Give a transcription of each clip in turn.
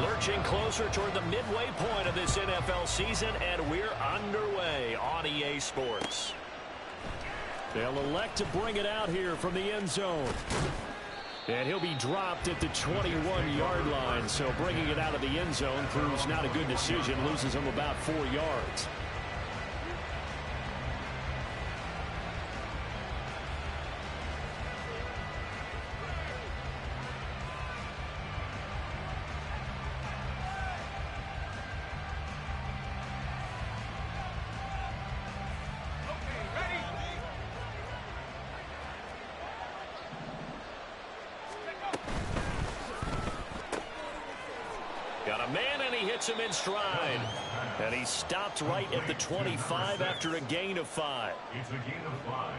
Lurching closer toward the midway point of this NFL season, and we're underway on EA Sports. They'll elect to bring it out here from the end zone. And he'll be dropped at the 21-yard line, so bringing it out of the end zone proves not a good decision, loses him about 4 yards. Got a man, and he hits him in stride. And he stopped right at the 25 after a gain of 5.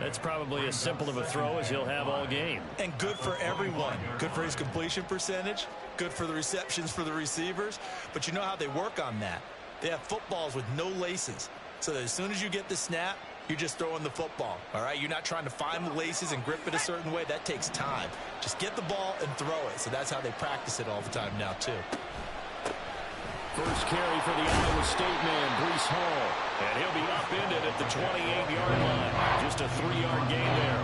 That's probably as simple of a throw as he'll have all game. And good for everyone. Good for his completion percentage. Good for the receptions for the receivers. But you know how they work on that. They have footballs with no laces. So that as soon as you get the snap, you're just throwing the football. All right? You're not trying to find the laces and grip it a certain way. That takes time. Just get the ball and throw it. So that's how they practice it all the time now, too. First carry for the Iowa State man, Breece Hall. And he'll be upended at the 28-yard line. Just a 3-yard gain there.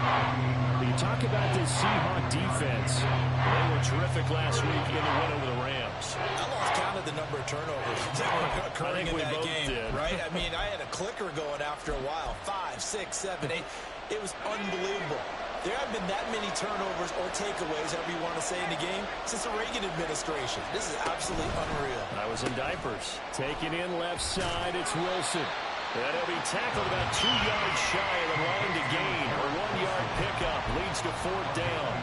You talk about this Seahawk defense. They were terrific last week in the win over the Rams. I lost count of the number of turnovers that were occurring in that game. Right? I mean, I had a clicker going after a while. 5, 6, 7, 8. It was unbelievable. There haven't been that many turnovers or takeaways, however you want to say, in the game since the Reagan administration. This is absolutely unreal. I was in diapers. Taking in left side, it's Wilson. And he'll be tackled about 2 yards shy of the line to gain. A 1-yard pickup leads to 4th down.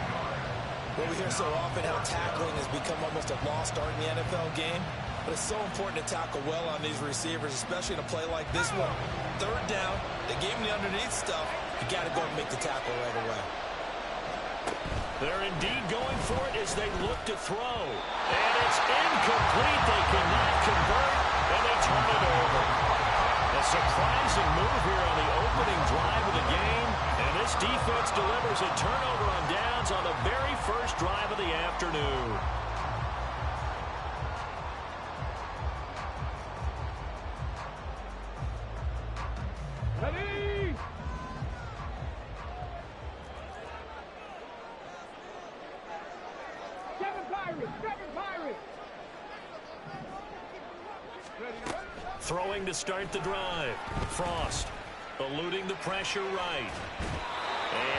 Well, we hear so often how tackling has become almost a lost art in the NFL game. But it's so important to tackle well on these receivers, especially in a play like this one. 3rd down, they gave him the underneath stuff. You got to go and make the tackle right away. They're indeed going for it as they look to throw. And it's incomplete. They cannot convert, and they turn it over. A surprising move here on the opening drive of the game. And this defense delivers a turnover on downs on the very first drive of the afternoon. Ready! Seven Pirates! Throwing to start the drive. Frost eluding the pressure right.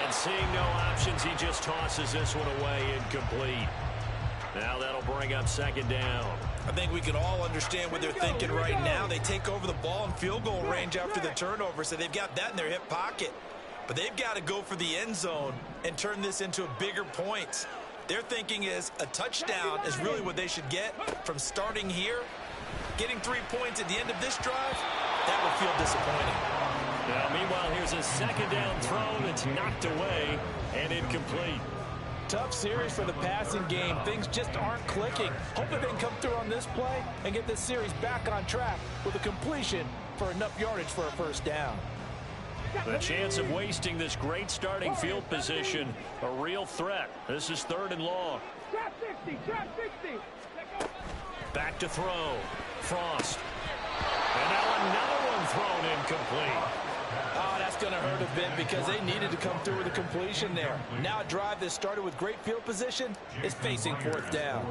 And seeing no options, he just tosses this one away, incomplete. Now that'll bring up 2nd down. I think we can all understand what they're thinking right now. They take over the ball in field goal range after the turnover, so they've got that in their hip pocket. But they've got to go for the end zone and turn this into a bigger point. Their thinking is a touchdown is really what they should get from starting here. Getting 3 points at the end of this drive, that would feel disappointing. Now, meanwhile, here's a 2nd down throw that's knocked away and incomplete. Tough series for the passing game. Things just aren't clicking. Hoping they can come through on this play and get this series back on track with a completion for enough yardage for a 1st down. The chance of wasting this great starting field position, a real threat. This is 3rd and long. Trap 60! Trap 60! Back to throw. Frost. And now another one thrown incomplete. Oh, that's going to hurt a bit because they needed to come through with a completion there. Now a drive that started with great field position is facing 4th down.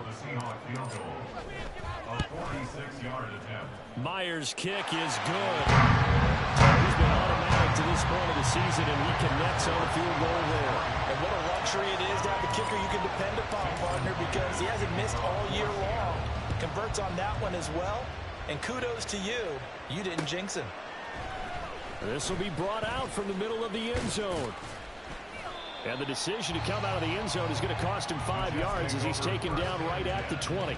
Myers' kick is good. He's been automatic to this point of the season, and he connects on the field goal there. And what a luxury it is to have a kicker you can depend upon, partner, because he hasn't missed all year long. Converts on that one as well. And kudos to you. You didn't jinx him. This will be brought out from the middle of the end zone. And the decision to come out of the end zone is going to cost him 5 yards as he's taken down right at the 20.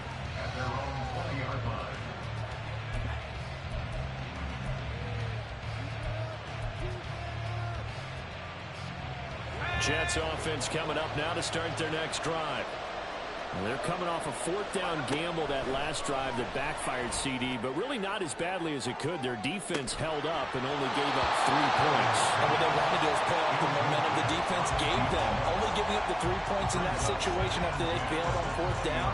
Jets offense coming up now to start their next drive. Well, they're coming off a fourth down gamble that last drive that backfired, CD, but really not as badly as it could. Their defense held up and only gave up 3 points. And what they wanted to do is play off the momentum the defense gave them. Only giving up the 3 points in that situation after they failed on fourth down.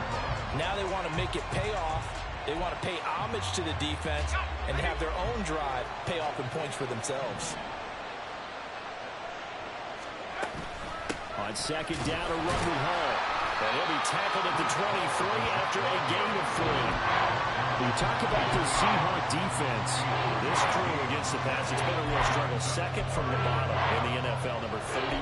Now they want to make it pay off. They want to pay homage to the defense and have their own drive pay off in points for themselves. On second down, a run with Hall. And he'll be tackled at the 23 after a gain of 3. You talk about the Seahawk defense. This crew against the pass, it's been a real struggle. Second from the bottom in the NFL, number 31.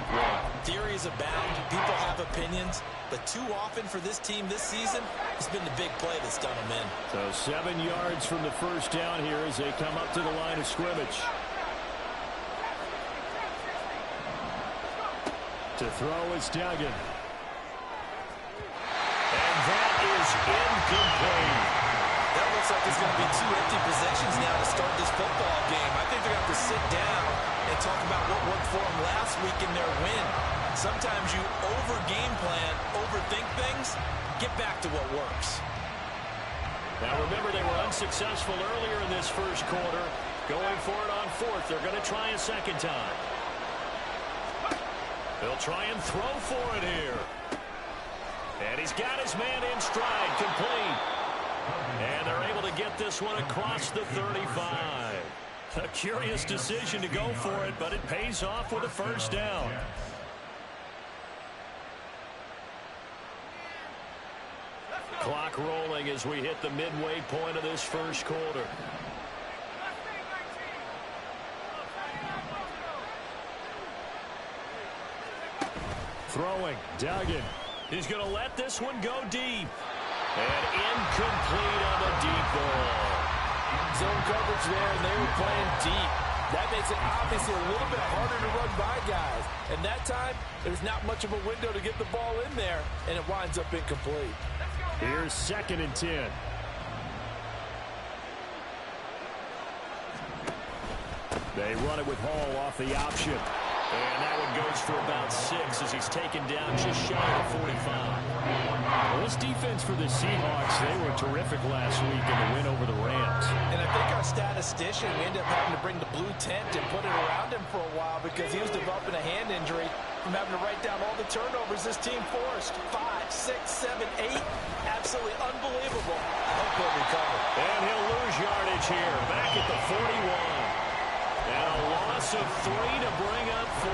Theories abound. People have opinions. But too often for this team this season, it's been the big play that's done them in. So 7 yards from the first down here as they come up to the line of scrimmage. To throw is Duggan. And that is incomplete. That looks like there's going to be 2 empty possessions now to start this football game. I think they're going to have to sit down and talk about what worked for them last week in their win. Sometimes you over-game plan, overthink things, get back to what works. Now remember, they were unsuccessful earlier in this first quarter. Going for it on fourth. They're going to try a second time. They'll try and throw for it here. And he's got his man in stride, complete. And they're able to get this one across the 35. A curious decision to go for it, but it pays off with a first down. Clock rolling as we hit the midway point of this first quarter. Throwing, Duggan. He's going to let this one go deep. And incomplete on the deep ball. Zone coverage there, and they were playing deep. That makes it obviously a little bit harder to run by guys. And that time, there's not much of a window to get the ball in there, and it winds up incomplete. Here's 2nd and 10. They run it with Hall off the option. And that one goes for about 6 as he's taken down just shy of 45. Well, this defense for the Seahawks, they were terrific last week in the win over the Rams. And I think our statistician, we ended up having to bring the blue tent and put it around him for a while because he was developing a hand injury from having to write down all the turnovers this team forced. 5, 6, 7, 8. Absolutely unbelievable. I hope he'll recover. And he'll lose yardage here. Back at the 41. And a loss of 3 to bring up 4.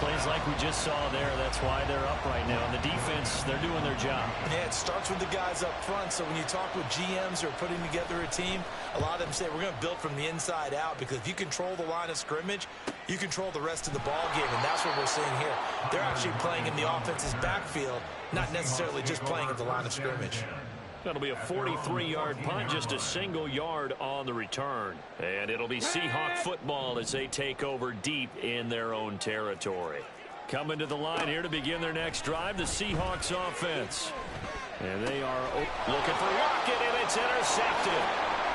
Plays like we just saw there. That's why they're up right now. And the defense, they're doing their job. Yeah, it starts with the guys up front. So when you talk with GMs who are putting together a team, a lot of them say we're going to build from the inside out because if you control the line of scrimmage, you control the rest of the ball game. And that's what we're seeing here. They're actually playing in the offense's backfield, not necessarily just playing at the line of scrimmage. That'll be a 43-yard punt, just a single yard on the return. And it'll be Seahawk football as they take over deep in their own territory. Coming to the line here to begin their next drive, the Seahawks offense. And they are looking for Lockett, and it's intercepted.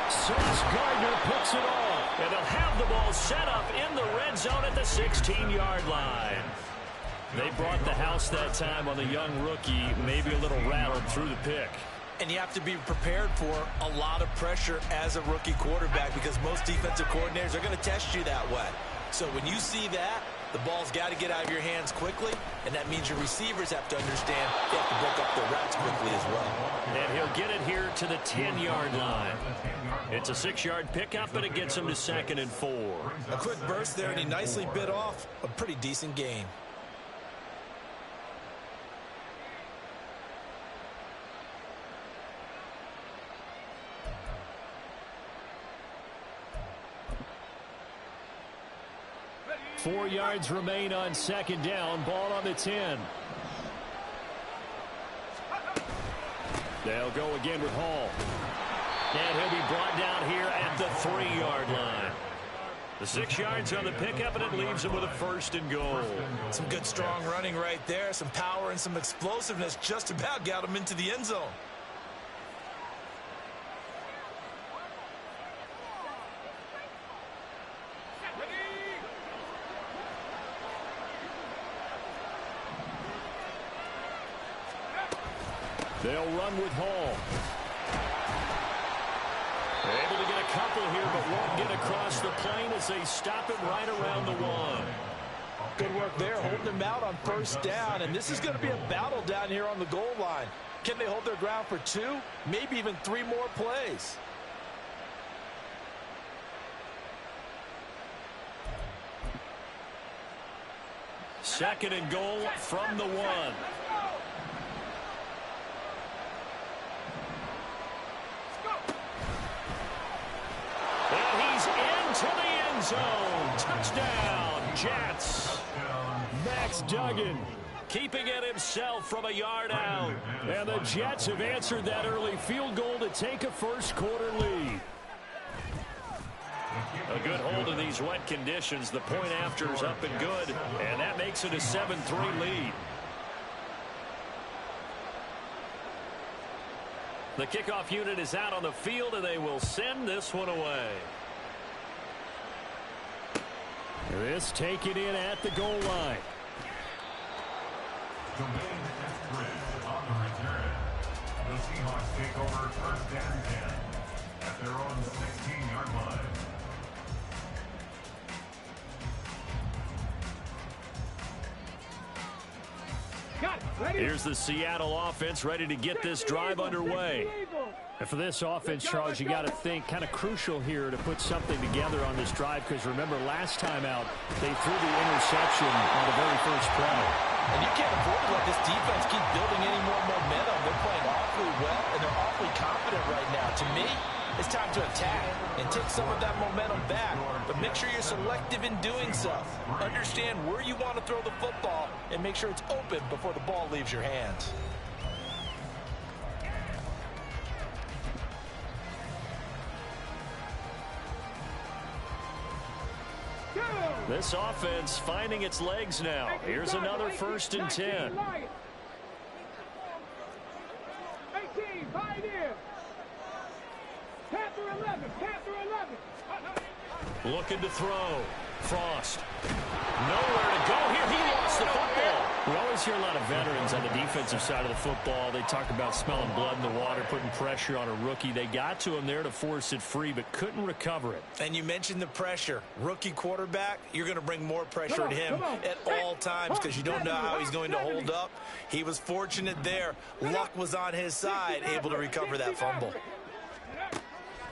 Sauce Gardner picks it off, and they'll have the ball set up in the red zone at the 16-yard line. They brought the house that time on the young rookie, maybe a little rattled through the pick. And you have to be prepared for a lot of pressure as a rookie quarterback because most defensive coordinators are going to test you that way. So when you see that, the ball's got to get out of your hands quickly, and that means your receivers have to understand they have to break up their routes quickly as well. And he'll get it here to the 10-yard line. It's a 6-yard pickup, but it gets him to 2nd and 4. A quick burst there, and he nicely bit off a pretty decent gain. Four yards remain on 2nd down. Ball on the 10. They'll go again with Hall. And he'll be brought down here at the 3-yard line. The 6 yards on the pickup, and it leaves him with a 1st and goal. Some good strong running right there. Some power and some explosiveness just about got him into the end zone. They'll run with Hall. They're able to get a couple here, but won't get across the plane as they stop it right around the 1. Good work there, holding them out on first down. And this is going to be a battle down here on the goal line. Can they hold their ground for 2, maybe even 3 more plays? Second and goal from the 1. And he's into the end zone. Touchdown, Jets. Max Duggan keeping it himself from a yard out. And the Jets have answered that early field goal to take a first-quarter lead. A good hold in these wet conditions. The point after is up and good, and that makes it a 7-3 lead. The kickoff unit is out on the field, and they will send this one away. This taken in at the goal line. On the return, the Seahawks take over first and 10 at their own 16-yard line. Here's the Seattle offense ready to get this drive underway. And for this offense, Charles, you got to think kind of crucial here to put something together on this drive, because remember last time out they threw the interception on the very first play. And you can't afford to let this defense keep building any more momentum. They're playing awfully well, and they're awfully confident right now. To me, it's time to attack and take some of that momentum back. But make sure you're selective in doing so. Understand where you want to throw the football and make sure it's open before the ball leaves your hands. This offense finding its legs now. Here's another first and 10. 18, Pioneer. Panther 11, Panther 11. Looking to throw. Frost. Nowhere to go here. He lost the football. We always hear a lot of veterans on the defensive side of the football. They talk about smelling blood in the water, putting pressure on a rookie. They got to him there to force it free, but couldn't recover it. And you mentioned the pressure. Rookie quarterback, you're going to bring more pressure at him at all times because you don't know how he's going to hold up. He was fortunate there. Luck was on his side, able to recover that fumble.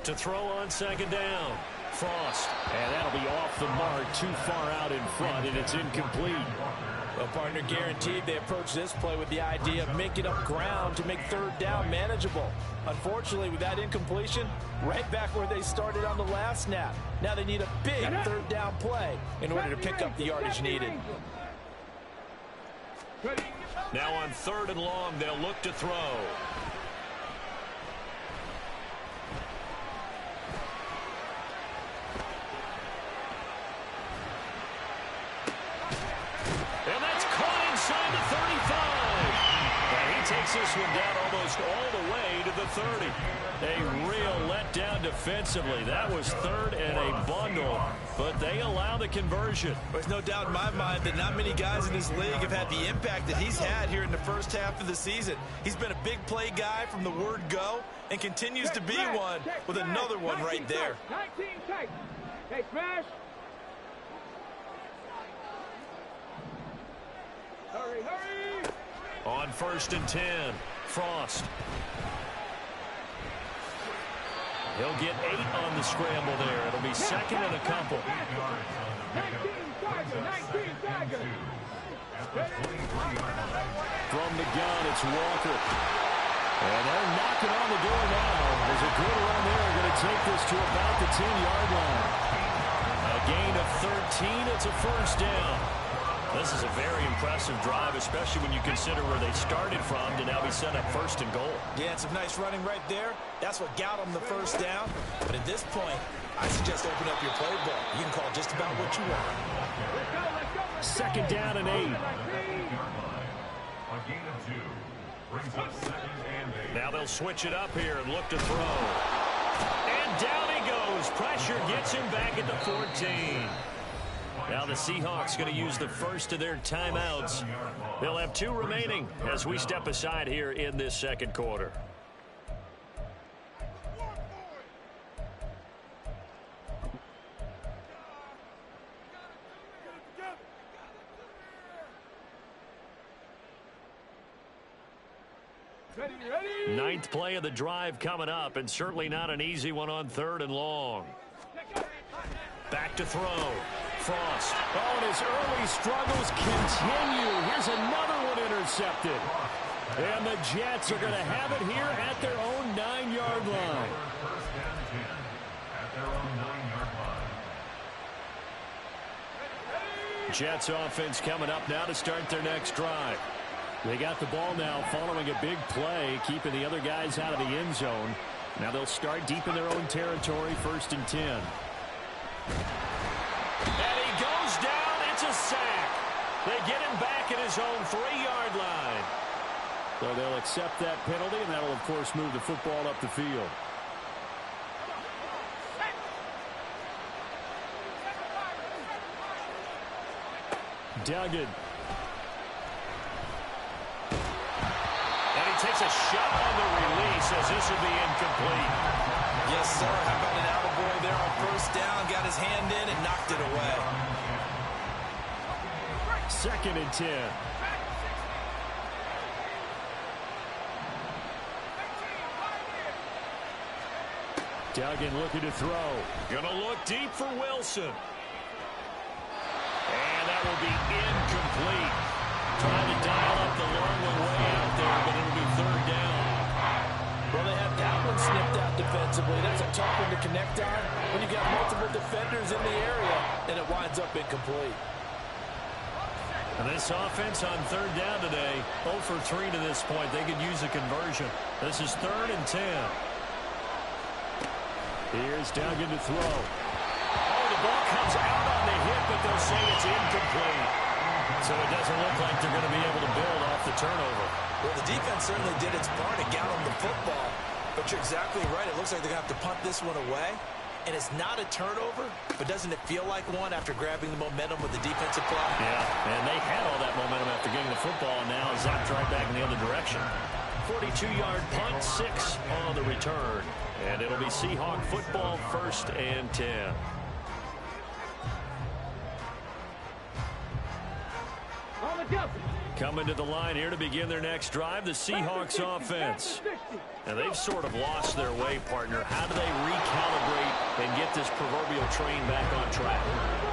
To throw on second down. Frost. And that'll be off the mark, too far out in front, and it's incomplete. Well, partner, guaranteed they approach this play with the idea of making up ground to make third down manageable. Unfortunately, with that incompletion, right back where they started on the last snap. Now they need a big third down play in order to pick up the yardage needed. Now on third and long, they'll look to throw. And that's caught inside the 35. And he takes this one down almost all the way to the 30. A real letdown defensively. That was third and a bundle, but they allow the conversion. There's no doubt in my mind that not many guys in this league have had the impact that he's had here in the first half of the season. He's been a big play guy from the word go and continues to be one with another one right there. 19 tight. Hey, smash. Hurry, hurry. On first and 10, Frost. He'll get 8 on the scramble there. It'll be second and a couple. 19 Tiger. From the gun, it's Walker. And they're knocking on the door now. There's a good run there. Going to take this to about the 10-yard line. A gain of 13. It's a first down. This is a very impressive drive, especially when you consider where they started from to now be set up first and goal. Yeah, and some nice running right there. That's what got them the first down. But at this point, I suggest open up your playbook. You can call just about what you want. Second down and 8. A gain of 2 brings up second and 8. Now they'll switch it up here and look to throw. And down he goes. Pressure gets him back at the 14. Now the Seahawks going to use the first of their timeouts. They'll have 2 remaining as we step aside here in this second quarter. Ready? 9th play of the drive coming up, and certainly not an easy one on 3rd and long. Back to throw. Frost. Oh, and his early struggles continue. Here's another one intercepted. And the Jets are going to have it here at their own 9-yard line. First and 10 at their own 9-yard line. Jets offense coming up now to start their next drive. They got the ball now following a big play, keeping the other guys out of the end zone. Now they'll start deep in their own territory, 1st and 10. And he goes down. It's a sack. They get him back at his own 3-yard line. So they'll accept that penalty, and that'll, of course, move the football up the field. Duggan. And he takes a shot on the release as this will be incomplete. Yes, sir. How about an attaboy there on 1st down? Got his hand in and knocked it away. 2nd and 10. Duggan looking to throw. Gonna look deep for Wilson. And that will be incomplete. Trying to dial up the long one way out there, but it'll be 3rd down. Well, they have that one snipped out defensively. That's a tough one to connect on when you got multiple defenders in the area, and it winds up incomplete. And this offense on 3rd down today, 0 for 3 to this point. They could use a conversion. This is 3rd and 10. Here's Duggan to throw. Oh, the ball comes out on the hit, but they'll say it's incomplete. So it doesn't look like they're going to be able to build off the turnover. Well, the defense certainly did its part and got them the football. But you're exactly right. It looks like they're going to have to punt this one away. And it's not a turnover, but doesn't it feel like one after grabbing the momentum with the defensive play? Yeah, and they had all that momentum after getting the football, and now zapped right back in the other direction. 42-yard punt, 6 on the return. And it'll be Seahawk football, 1st and 10. On the jump. Coming to the line here to begin their next drive, the Seahawks offense. And they've sort of lost their way, partner. How do they recalibrate and get this proverbial train back on track?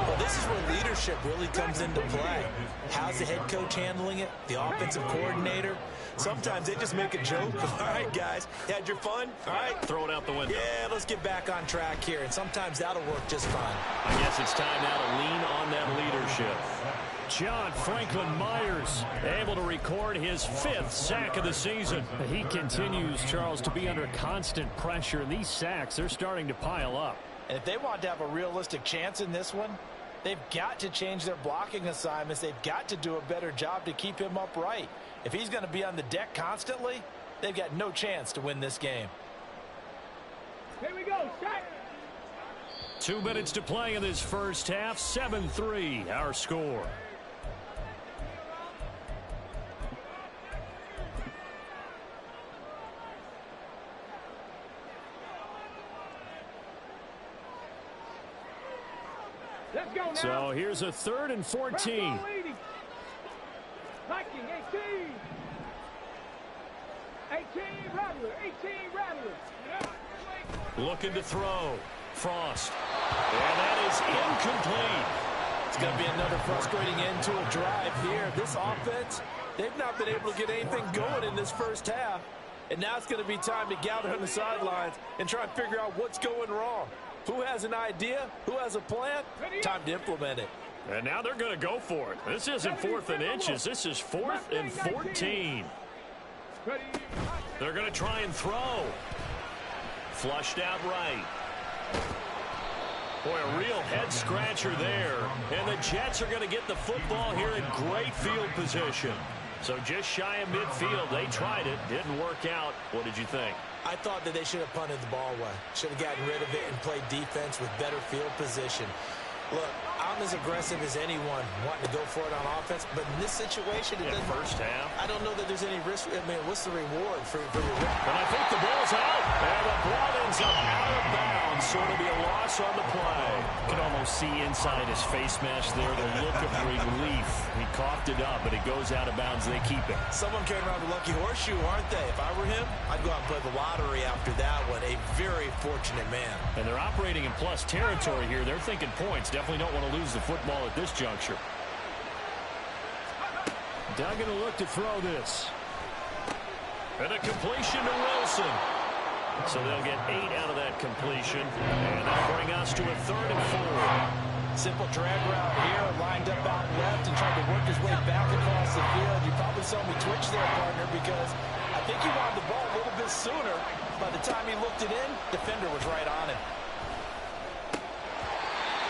Well, this is where leadership really comes into play. How's the head coach handling it? The offensive coordinator? Sometimes they just make a joke. All right, guys, you had your fun? All right. Throw it out the window. Yeah, let's get back on track here. And sometimes that'll work just fine. I guess it's time now to lean on that leadership. John Franklin Myers able to record his 5th sack of the season. He continues, Charles, to be under constant pressure. And these sacks, they're starting to pile up. And if they want to have a realistic chance in this one, they've got to change their blocking assignments. They've got to do a better job to keep him upright. If he's going to be on the deck constantly, they've got no chance to win this game. Here we go, shot. 2 minutes to play in this first half. 7-3, our score. Let's go now. So here's a 3rd and 14. Viking, 18. 18, Rattler. 18, Rattler. Looking to throw. Frost. And that is incomplete. It's going to be another frustrating end to a drive here. This offense, they've not been able to get anything going in this first half. And now it's going to be time to gather on the sidelines and try and figure out what's going wrong. Who has an idea? Who has a plan? Time to implement it. And now they're going to go for it. This isn't 4th and inches. This is 4th and 14. They're going to try and throw. Flushed out right. Boy, a real head-scratcher there. And the Jets are going to get the football here in great field position. So just shy of midfield. They tried it. Didn't work out. What did you think? I thought that they should have punted the ball away. Should have gotten rid of it and played defense with better field position. Look, I'm as aggressive as anyone wanting to go for it on offense, but in this situation, it doesn't. First half. I don't know that there's any risk. I mean, what's the reward for your risk? And I think the ball's out. And the ball ends up out of bounds. So it'll be a loss on the play. You can almost see inside his face mask there the look of relief. He coughed it up, but it goes out of bounds. They keep it. Someone came around the lucky horseshoe, aren't they? If I were him, I'd go out and play the lottery after that one. A very fortunate man. And they're operating in plus territory here. They're thinking points. Definitely don't want to lose the football at this juncture. Duggan will look to throw this. And a completion to Wilson. So they'll get 8 out of that completion. And that'll bring us to a 3rd and 4. Simple drag route here, lined up out left and tried to work his way back across the field. You probably saw me twitch there, partner, because I think he wanted the ball a little bit sooner. By the time he looked it in, defender was right on him.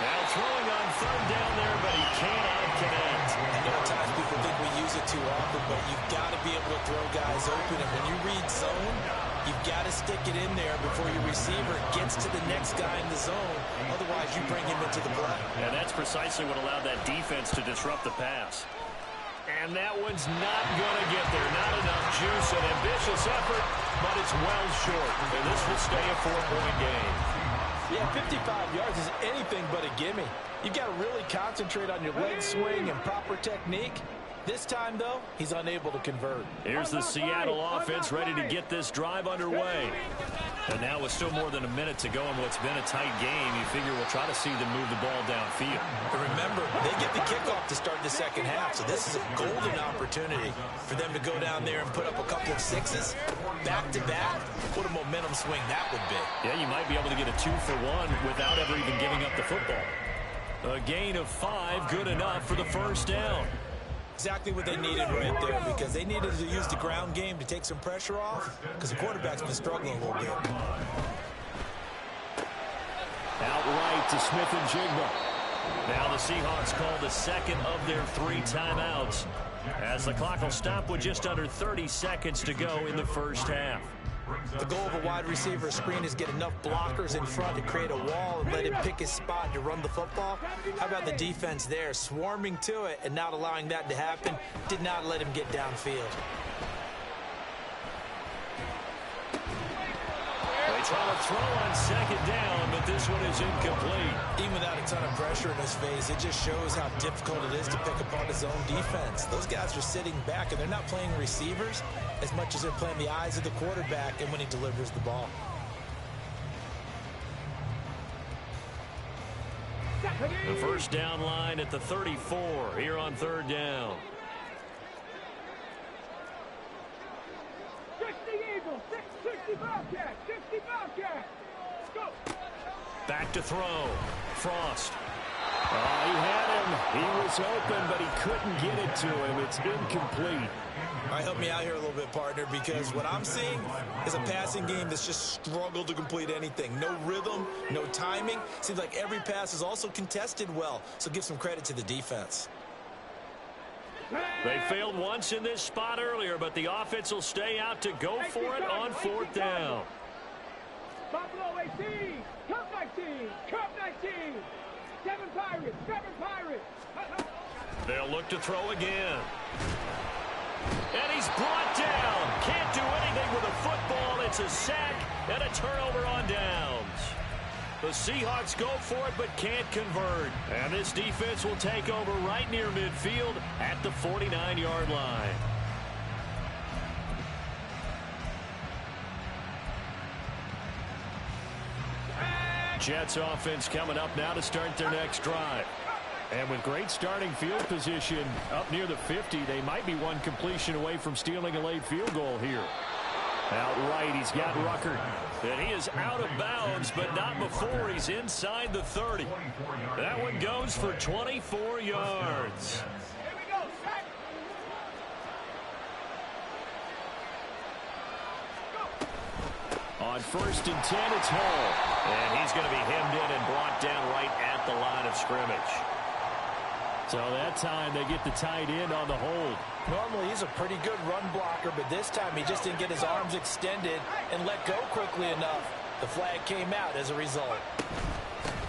Now throwing on 3rd down there, but he cannot connect. I know at times people think we use it too often, but you've got to be able to throw guys open. And when you read zone, you've got to stick it in there before your receiver gets to the next guy in the zone. Otherwise, you bring him into the play. And that's precisely what allowed that defense to disrupt the pass. And that one's not going to get there. Not enough juice. An ambitious effort, but it's well short. And this will stay a 4-point game. Yeah, 55 yards is anything but a gimme. You've got to really concentrate on your leg swing and proper technique. This time, though, he's unable to convert. Here's the Seattle offense ready to get this drive underway. And now with still more than a minute to go in what's been a tight game, you figure we'll try to see them move the ball downfield. But remember, they get the kickoff to start the second half, so this is a golden opportunity for them to go down there and put up a couple of sixes back-to-back. What a momentum swing that would be. Yeah, you might be able to get a 2-for-1 without ever even giving up the football. A gain of 5, good enough for the first down. Exactly what they needed right there, because they needed to use the ground game to take some pressure off, because the quarterback's been struggling a little bit. Outright to Smith-Njigba. Now the Seahawks call the second of their 3 timeouts, as the clock will stop with just under 30 seconds to go in the first half. The goal of a wide receiver screen is get enough blockers in front to create a wall and let him pick his spot to run the football. How about the defense there, swarming to it and not allowing that to happen? Did not let him get downfield. They try to throw on second down, but this one is incomplete. Even without a ton of pressure in his face, it just shows how difficult it is to pick apart his own defense. Those guys are sitting back, and they're not playing receivers as much as they're playing the eyes of the quarterback and when he delivers the ball. The first down line at the 34 here on 3rd down. 60 Eagles, 60 Bobcats, 60 Bobcats. Go. Back to throw. Frost. Oh, he had him. He was open, but he couldn't get it to him. It's incomplete. All right, help me out here a little bit, partner, because what I'm seeing is a passing game that's just struggled to complete anything. No rhythm, no timing. Seems like every pass is also contested well, so give some credit to the defense. They failed once in this spot earlier, but the offense will stay out to go for it on 4th down. Buffalo 18, Cup 19, Cup 19. 7 Pirates, 7 Pirates. They'll look to throw again. And he's brought down. Can't do anything with a football. It's a sack and a turnover on downs. The Seahawks go for it but can't convert. And this defense will take over right near midfield at the 49-yard line. Jets offense coming up now to start their next drive. And with great starting field position up near the 50, they might be one completion away from stealing a late field goal here. Outright, he's got Ruckert. And he is out of bounds, but not before he's inside the 30. That one goes for 24 yards. Here we go, set. On 1st and 10, it's Hall. And he's going to be hemmed in and brought down right at the line of scrimmage. So that time they get the tight end on the hold. Normally he's a pretty good run blocker, but this time he just didn't get his arms extended and let go quickly enough. The flag came out as a result.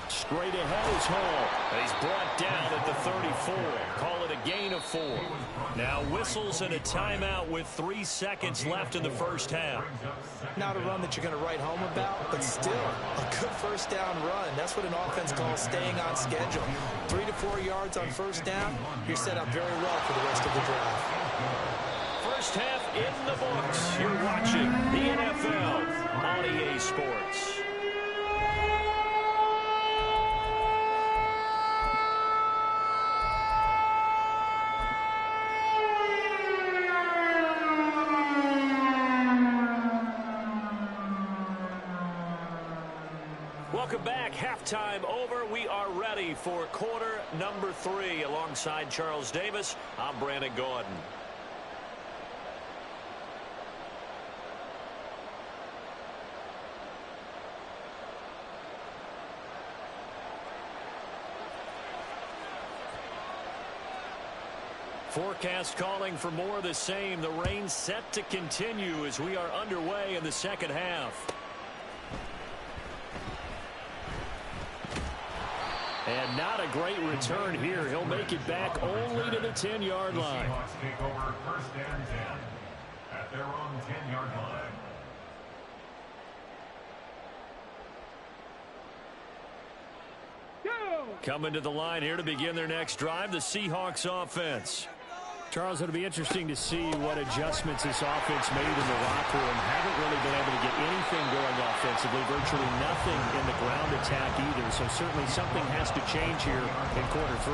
Straight ahead is Hall. And he's brought down at the 34. Call it a gain of 4. Now whistles and a timeout with 3 seconds left in the first half. Not a run that you're going to write home about, but still a good first down run. That's what an offense calls staying on schedule. 3 to 4 yards on first down. You're set up very well for the rest of the drive. First half in the books. You're watching the NFL on EA Sports. Welcome back. Halftime over. We are ready for quarter number 3. Alongside Charles Davis, I'm Brandon Gaudin. Forecast calling for more of the same. The rain set to continue as we are underway in the second half. And not a great return here. He'll make it back only to the 10-yard line. The Seahawks take over first and 10 at their own 10-yard line. Coming to the line here to begin their next drive, the Seahawks offense. Charles, it'll be interesting to see what adjustments this offense made in the locker room. Haven't really been able to get anything going offensively, virtually nothing in the ground attack either. So certainly something has to change here in quarter 3.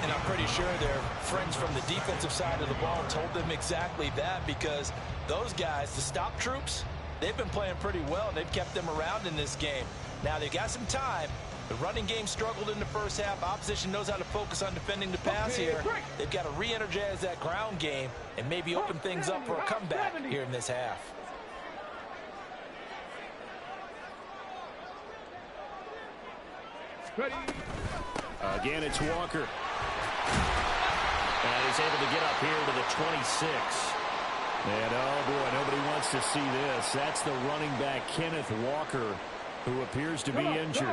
And I'm pretty sure their friends from the defensive side of the ball told them exactly that, because those guys, the stop troops, they've been playing pretty well. They've kept them around in this game. Now they've got some time. The running game struggled in the first half. Opposition knows how to focus on defending the pass here. They've got to re-energize that ground game and maybe open things up for a comeback here in this half. Again, it's Walker. And he's able to get up here to the 26. And, oh, boy, nobody wants to see this. That's the running back, Kenneth Walker, who appears to be injured.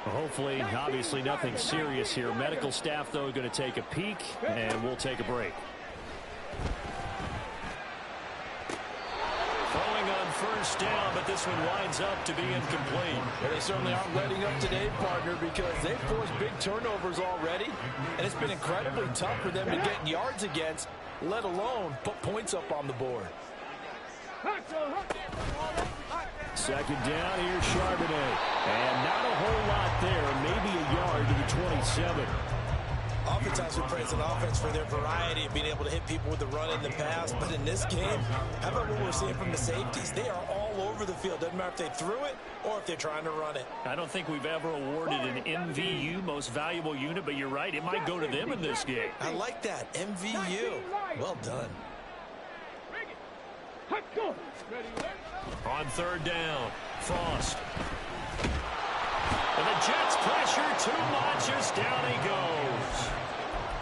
Hopefully, obviously, nothing serious here. Medical staff, though, going to take a peek, and we'll take a break. Throwing on first down, but this one winds up to be incomplete. Well, they certainly aren't letting up today, partner, because they've forced big turnovers already, and it's been incredibly tough for them to get yards against, let alone put points up on the board. Second down, here's Charbonnet. And not a whole lot there, maybe a yard to the 27. Oftentimes we praise an offense for their variety of being able to hit people with the run and the pass, but in this game, how about what we're seeing from the safeties? They are all over the field. Doesn't matter if they threw it or if they're trying to run it. I don't think we've ever awarded an MVU, most valuable unit, but you're right, it might go to them in this game. I like that, MVU. Well done. On third down, Frost. And the Jets pressure too much as down he goes.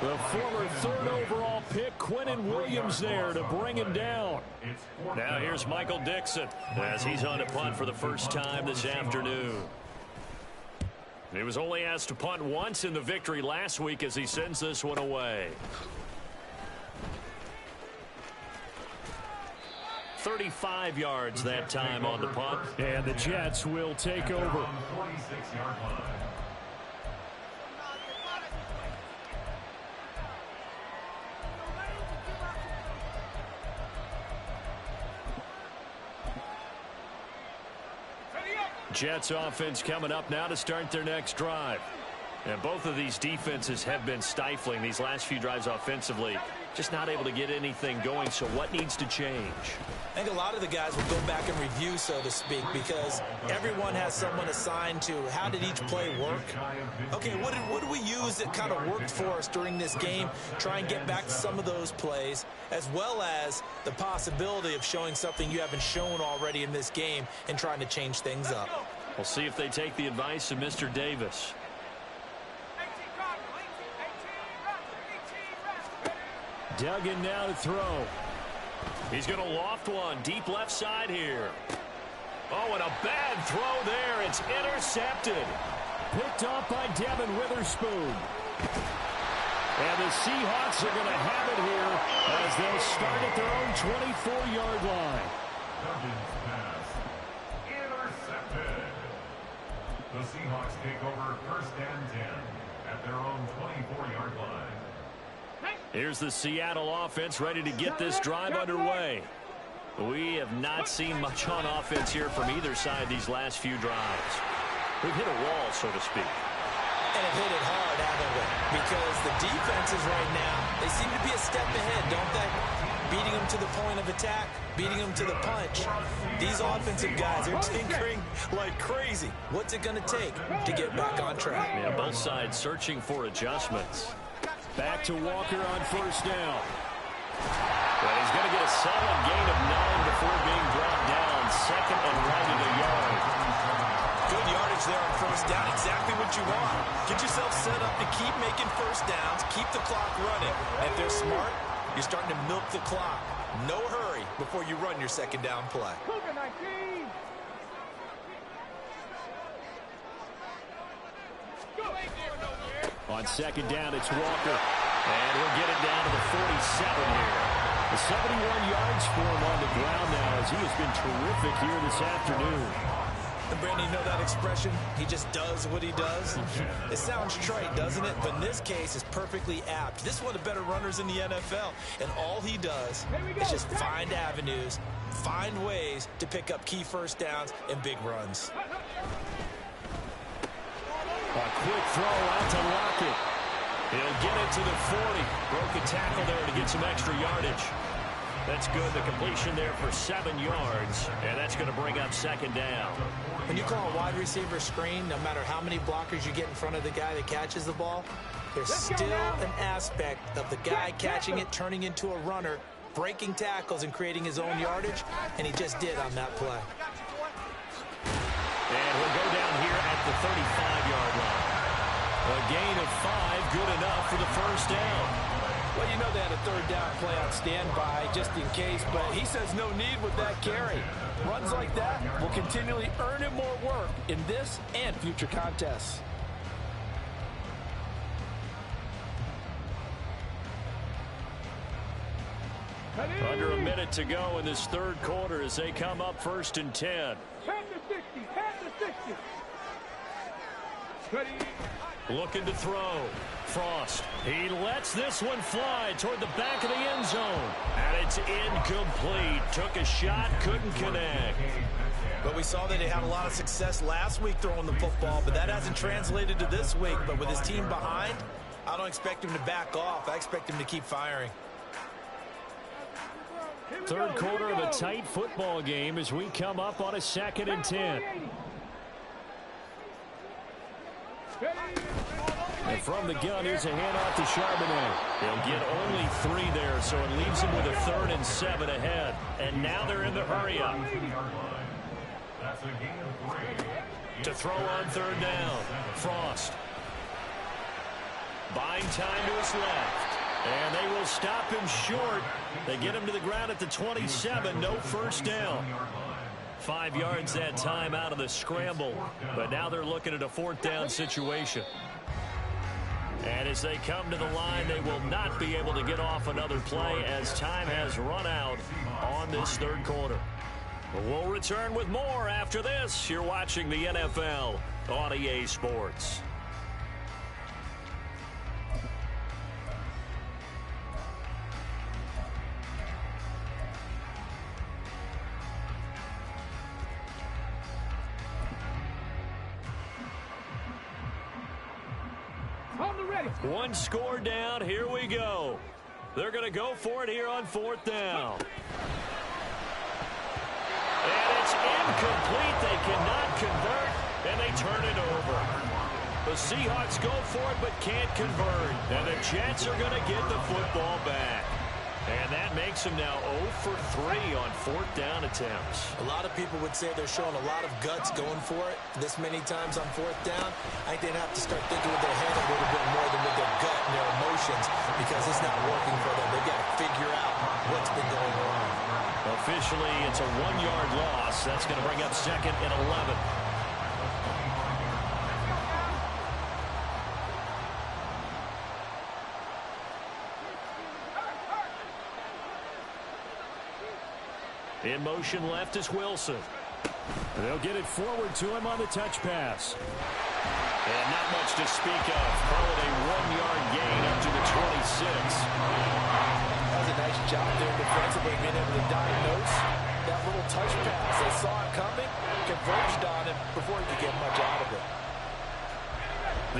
The former third overall pick, Quinnen Williams, there to bring him down. Now here's Michael Dixon as he's on to punt for the first time this afternoon. He was only asked to punt once in the victory last week as he sends this one away. 35 yards that time on the punt. And the Jets will take over. Jets offense coming up now to start their next drive. And both of these defenses have been stifling these last few drives offensively. Just not able to get anything going, so what needs to change? I think a lot of the guys will go back and review, so to speak, because everyone has someone assigned to how did each play work. Okay, what did we use that kind of worked for us during this game? Try and get back to some of those plays, as well as the possibility of showing something you haven't shown already in this game and trying to change things up. We'll see if they take the advice of Mr. Davis. Duggan now to throw. He's going to loft one deep left side here. Oh, and a bad throw there. It's intercepted. picked off by Devin Witherspoon. And the Seahawks are going to have it here as they'll start at their own 24-yard line. Duggan's pass intercepted. The Seahawks take over first and 10 at their own 24-yard line. Here's the Seattle offense ready to get this drive underway. We have not seen much on offense here from either side these last few drives. We've hit a wall, so to speak. And have hit it hard, haven't we? Because the defenses right now, they seem to be a step ahead, don't they? Beating them to the point of attack, beating them to the punch. These offensive guys are tinkering like crazy. What's it going to take to get back on track? Yeah, both sides searching for adjustments. Back to Walker on first down. Well, he's going to get a solid gain of 9 before being brought down. Second and right at a yard. Good yardage there on first down. Exactly what you want. Get yourself set up to keep making first downs, keep the clock running. And if they're smart, you're starting to milk the clock. No hurry before you run your second down play. Cougar 19. On second down, it's Walker. And he'll get it down to the 47 here. The 71 yards for him on the ground now as he has been terrific here this afternoon. And Brandon, you know that expression? He just does what he does. It sounds trite, doesn't it? But in this case, it's perfectly apt. This is one of the better runners in the NFL. And all he does is just find avenues, find ways to pick up key first downs and big runs. A quick throw out to Lockett. He'll get it to the 40. Broke a tackle there to get some extra yardage. That's good. The completion there for 7 yards. And that's going to bring up second down. When you call a wide receiver screen, no matter how many blockers you get in front of the guy that catches the ball, there's still an aspect of the guy catching it, turning into a runner, breaking tackles and creating his own yardage, and he just did on that play. And he'll go down here at the 35-yard line. A gain of 5, good enough for the first down. Well, you know they had a third down play on standby just in case, but he says no need with that carry. Runs like that will continually earn him more work in this and future contests. Under a minute to go in this third quarter as they come up first and 10. 10 to 60. 10 to 60. Ready. Looking to throw. Frost. He lets this one fly toward the back of the end zone. And it's incomplete. Took a shot, couldn't connect. But we saw that he had a lot of success last week throwing the football, but that hasn't translated to this week. But with his team behind, I don't expect him to back off. I expect him to keep firing. Third quarter of a tight football game as we come up on a second and 10. And from the gun, here's a handoff to Charbonnet. He'll get only 3 there, so it leaves him with a 3rd and 7 ahead. And now they're in the hurry-up. That's a gain of 3. To throw on third down, Frost. Buying time to his left. And they will stop him short. They get him to the ground at the 27. No first down. 5 yards that time out of the scramble. But now they're looking at a 4th down situation. And as they come to the line, they will not be able to get off another play as time has run out on this third quarter. We'll return with more after this. You're watching the NFL on EA Sports. One score down. Here we go. They're going to go for it here on 4th down. And it's incomplete. They cannot convert, and they turn it over. The Seahawks go for it but can't convert. And the Jets are going to get the football back. And that makes them now 0 for 3 on 4th down attempts. A lot of people would say they're showing a lot of guts going for it this many times on 4th down. I think they'd have to start thinking with their head a little bit more than with their gut and their emotions because it's not working for them. They've got to figure out what's been going wrong. Officially, it's a 1-yard loss. That's going to bring up 2nd and 11. In motion left is Wilson. They'll get it forward to him on the touch pass. And not much to speak of. Call it a 1-yard gain up to the 26. That was a nice job there defensively, being able to diagnose that little touch pass. They saw it coming, converged on him before he could get much out of it.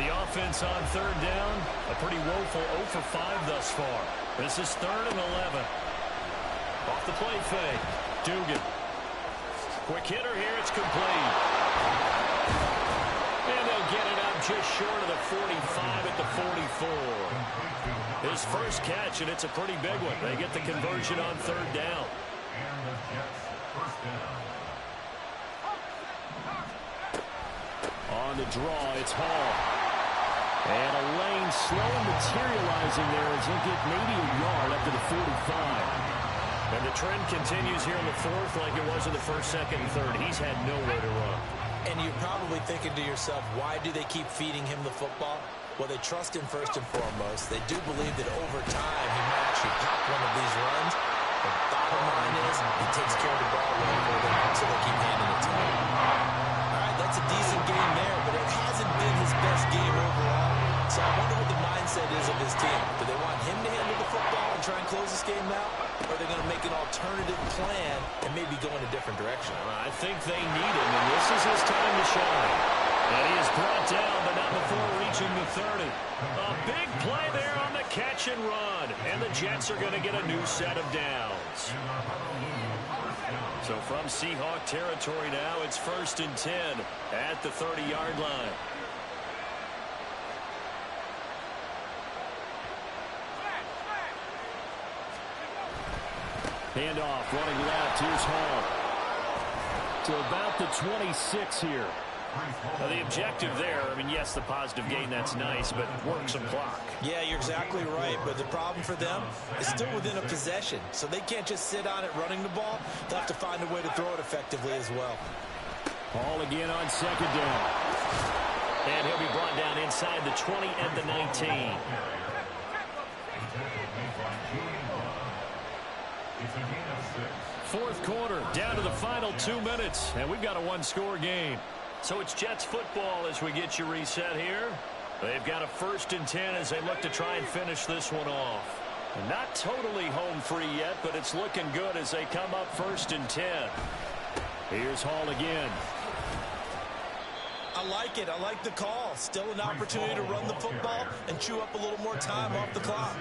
The offense on third down, a pretty woeful 0 for 5 thus far. This is 3rd and 11. Off the play fake. Dugan. Quick hitter here. It's complete. And they'll get it up just short of the 45 at the 44. His first catch, and it's a pretty big one. They get the conversion on third down. And the Jets first down. On the draw, it's Hall. And a lane slow materializing there as he'll get maybe a yard up to the 45. And the trend continues here in the 4th like it was in the 1st, 2nd, and 3rd. He's had nowhere to run. And you're probably thinking to yourself, why do they keep feeding him the football? Well, they trust him first and foremost. They do believe that over time he might actually pop one of these runs. The bottom line is he takes care of the ball well for them, so they keep handing it to him. All right, that's a decent game there, but it hasn't been his best game overall. So I wonder what the mindset is of his team. Do they want him to handle the football and try and close this game out? Or are they going to make an alternative plan and maybe go in a different direction? I think they need him, and this is his time to shine. And he is brought down, but not before reaching the 30. A big play there on the catch and run. And the Jets are going to get a new set of downs. So from Seahawk territory now, it's 1st and 10 at the 30-yard line. Handoff, running left. Here's Hall. To about the 26 here. Now the objective there, I mean, yes, the positive gain, that's nice, but work some clock. Yeah, you're exactly right, but the problem for them is still within a possession, so they can't just sit on it running the ball. They'll have to find a way to throw it effectively as well. Hall again on 2nd down. And he'll be brought down inside the 20 and the 19. Fourth quarter, down to the final 2 minutes, and we've got a one-score game. So it's Jets football as we get you reset here. They've got a 1st and 10 as they look to try and finish this one off. Not totally home free yet, but it's looking good as they come up 1st and 10. Here's Hall again. I like it. I like the call. Still an opportunity to run the football and chew up a little more time off the clock.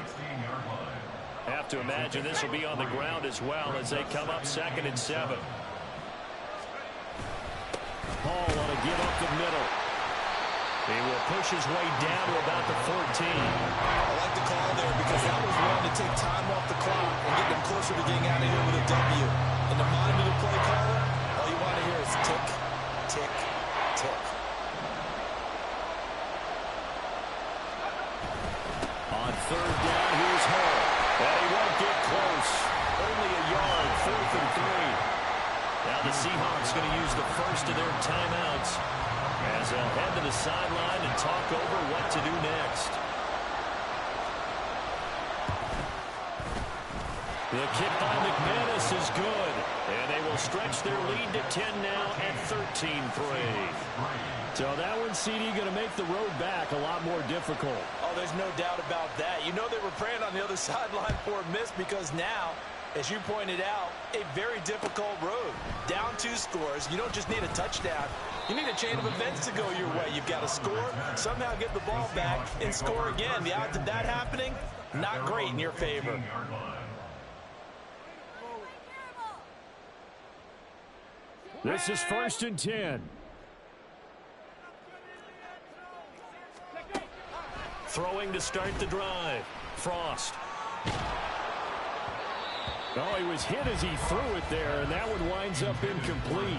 Have to imagine this will be on the ground as well as they come up 2nd and 7. Hall on a give up the middle. He will push his way down to about the 14. I like the call there because that was one to take time off the clock and get them closer to getting out of here with a W. In the mind of the play caller, all you want to hear is tick, tick, tick. On 3rd down, here's Hall. And he won't get close. Only a yard, 4th and 3. Now the Seahawks going to use the first of their timeouts as they'll head to the sideline and talk over what to do next. The kick by McManus is good, and they will stretch their lead to 10 now at 13-3. So that one, CD, going to make the road back a lot more difficult. Oh, there's no doubt about that. You know they were praying on the other sideline for a miss because now, as you pointed out, a very difficult road. Down 2 scores. You don't just need a touchdown. You need a chain of events to go your way. You've got to score, somehow get the ball back, and score again. The odds of that happening, not great in your favor. This is 1st and 10. Throwing to start the drive. Frost. Oh, he was hit as he threw it there, and that one winds up incomplete.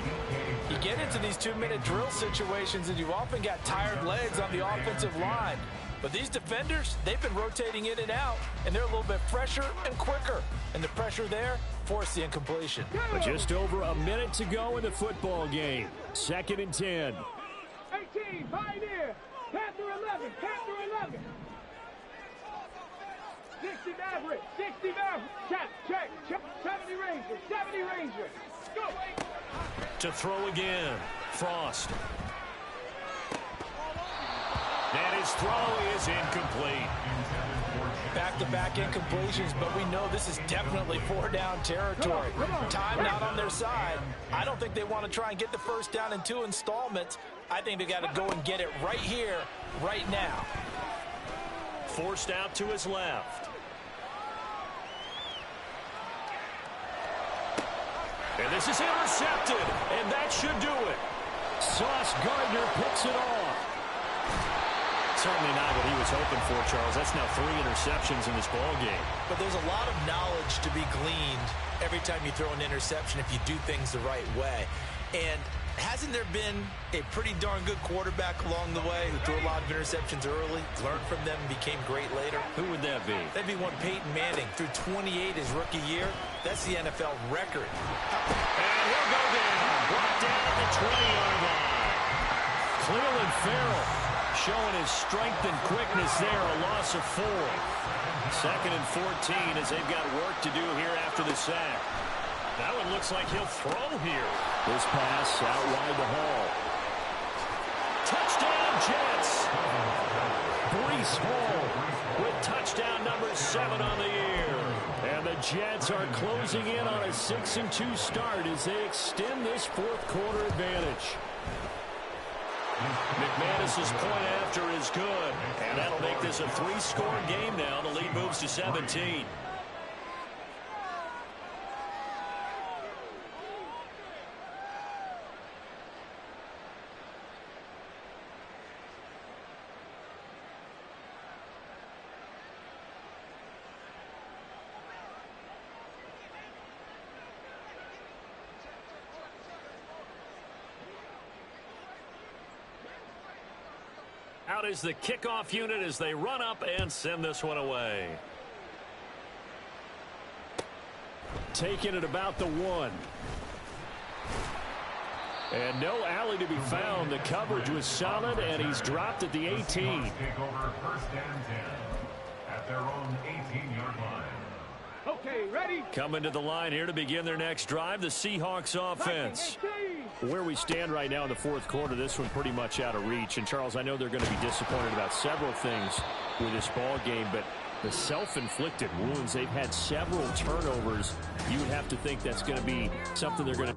You get into these 2-minute drill situations, and you've often got tired legs on the offensive line. But these defenders, they've been rotating in and out, and they're a little bit fresher and quicker. And the pressure there forced the incompletion. But just over a minute to go in the football game. 2nd and 10. 18, Pioneer. Panther 11, Panther 11. 60 Maverick, 60 Maverick. Check. 70 Ranger, 70 Ranger. Go. To throw again. Frost. And his throw is incomplete. Back-to-back incompletions, but we know this is definitely 4-down territory. Time not on their side. I don't think they want to try and get the first down in 2 installments. I think they got to go and get it right here, right now. Forced out to his left. And this is intercepted, and that should do it. Sauce Gardner picks it off. Certainly not what he was hoping for, Charles. That's now 3 interceptions in this ball game. But there's a lot of knowledge to be gleaned every time you throw an interception if you do things the right way. And hasn't there been a pretty darn good quarterback along the way who threw a lot of interceptions early, learned from them, and became great later? Who would that be? That'd be one Peyton Manning. Threw 28 his rookie year. That's the NFL record. And he'll go down. Brought down at the 20-yard line. Cleveland Farrell showing his strength and quickness there. A loss of 4. 2nd and 14 as they've got work to do here after the sack. That one looks like he'll throw here. This pass out wide to Hall. Touchdown Jets. Breece Hall with touchdown number 7 on the year. And the Jets are closing in on a 6-2 start as they extend this 4th quarter advantage. McManus's point after is good, and that'll make this a 3-score game now. The lead moves to 17. Out is the kickoff unit as they run up and send this one away. Taking it about the 1. And no alley to be found. The coverage was solid, and he's dropped at the 18. Take over 1st and 10 at their own 18-yard line. Okay, ready? Coming to the line here to begin their next drive, the Seahawks offense. Where we stand right now in the 4th quarter, this one pretty much out of reach. And, Charles, I know they're going to be disappointed about several things with this ball game, but the self-inflicted wounds, they've had several turnovers. You would have to think that's going to be something they're going to